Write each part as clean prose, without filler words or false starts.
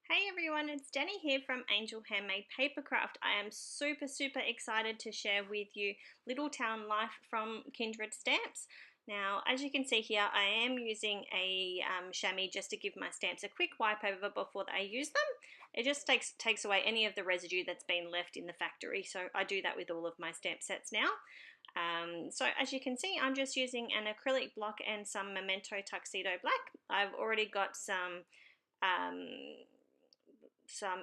Hey everyone, it's Danny here from Angel Handmade Papercraft. I am super excited to share with you Little Town Life from Kindred Stamps. Now, as you can see here, I am using a chamois just to give my stamps a quick wipe over before I use them. It just takes away any of the residue that's been left in the factory, so I do that with all of my stamp sets now. So as you can see, I'm just using an acrylic block and some Memento Tuxedo Black. I've already got some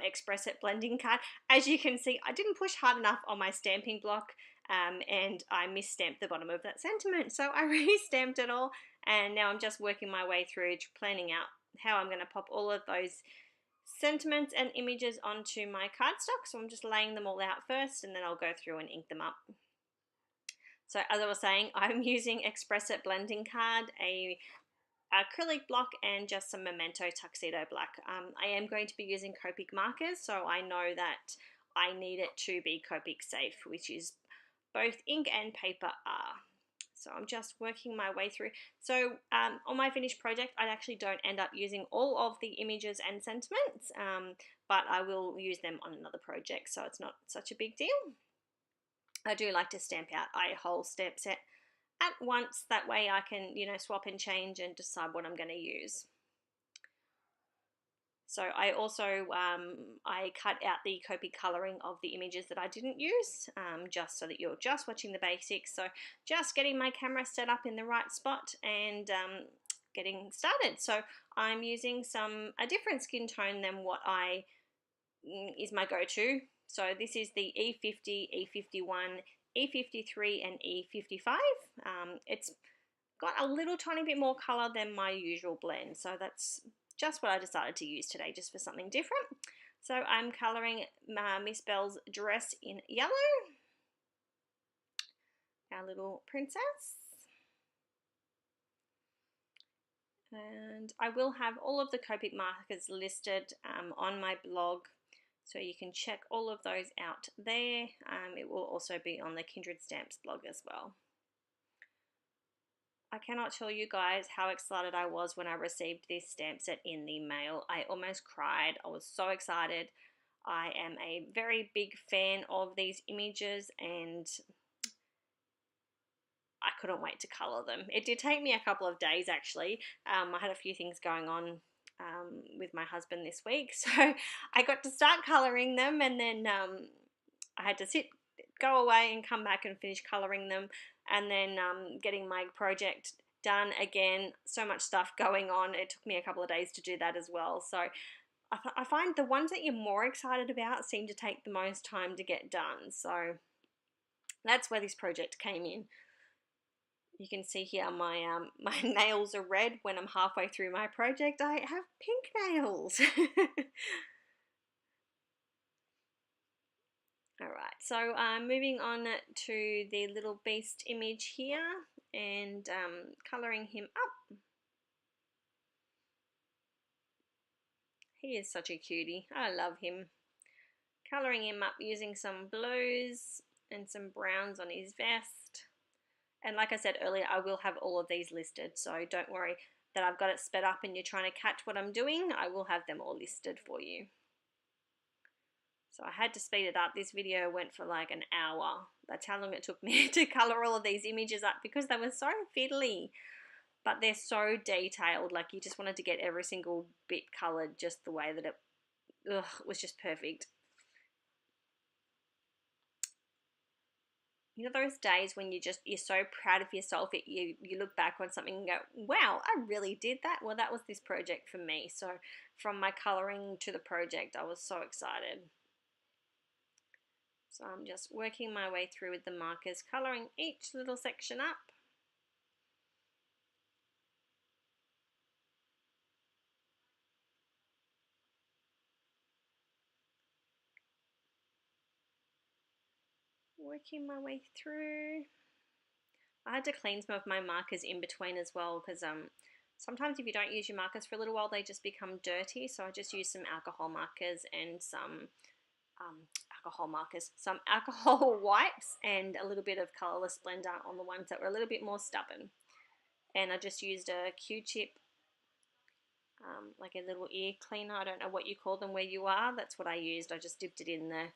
Express-It blending card. As you can see, I didn't push hard enough on my stamping block and I misstamped the bottom of that sentiment. So I re-stamped it all and now I'm just working my way through planning out how I'm going to pop all of those sentiments and images onto my cardstock. So I'm just laying them all out first and then I'll go through and ink them up. So as I was saying, I'm using Express-It blending card, a acrylic block and just some Memento Tuxedo Black. I am going to be using Copic markers, so I know that I need it to be Copic safe, which is both ink and paper are. So I'm just working my way through. So on my finished project, I actually don't end up using all of the images and sentiments, but I will use them on another project, so it's not such a big deal. I do like to stamp out a whole stamp set at once, that way I can, swap and change and decide what I'm going to use. So I also I cut out the Copic colouring of the images that I didn't use, just so that you're just watching the basics. So just getting my camera set up in the right spot and getting started. So I'm using a different skin tone than what is my go-to. So this is the E50, E51, E53 and E55. It's got a little tiny bit more colour than my usual blend, so that's just what I decided to use today, just for something different. So I'm colouring Miss Belle's dress in yellow, our little princess. And I will have all of the Copic markers listed on my blog, so you can check all of those out there. It will also be on the Kindred Stamps blog as well. I cannot tell you guys how excited I was when I received this stamp set in the mail. I almost cried. I was so excited. I am a very big fan of these images and I couldn't wait to colour them. It did take me a couple of days actually. I had a few things going on with my husband this week, so I got to start colouring them and then I had to go away and come back and finish colouring them, and then getting my project done again. So much stuff going on. It took me a couple of days to do that as well. So I find the ones that you're more excited about seem to take the most time to get done. So that's where this project came in. You can see here my my nails are red when I'm halfway through my project. I have pink nails. Alright, so moving on to the little beast image here and colouring him up. He is such a cutie. I love him. Colouring him up using some blues and some browns on his vest. And like I said earlier, I will have all of these listed, so don't worry that I've got it sped up and you're trying to catch what I'm doing. I will have them all listed for you. So I had to speed it up. This video went for like an hour. That's how long it took me to colour all of these images up because they were so fiddly. But they're so detailed. Like you just wanted to get every single bit coloured just the way that it was just perfect. You know those days when you're so proud of yourself, you look back on something and go, wow, I really did that? Well, that was this project for me. So from my colouring to the project, I was so excited. So I'm just working my way through with the markers, colouring each little section up. Working my way through. I had to clean some of my markers in between as well because sometimes if you don't use your markers for a little while, they just become dirty. So I just used some alcohol markers and some some alcohol wipes and a little bit of colourless blender on the ones that were a little bit more stubborn. And I just used a Q-tip like a little ear cleaner. I don't know what you call them where you are. That's what I used. I just dipped it in there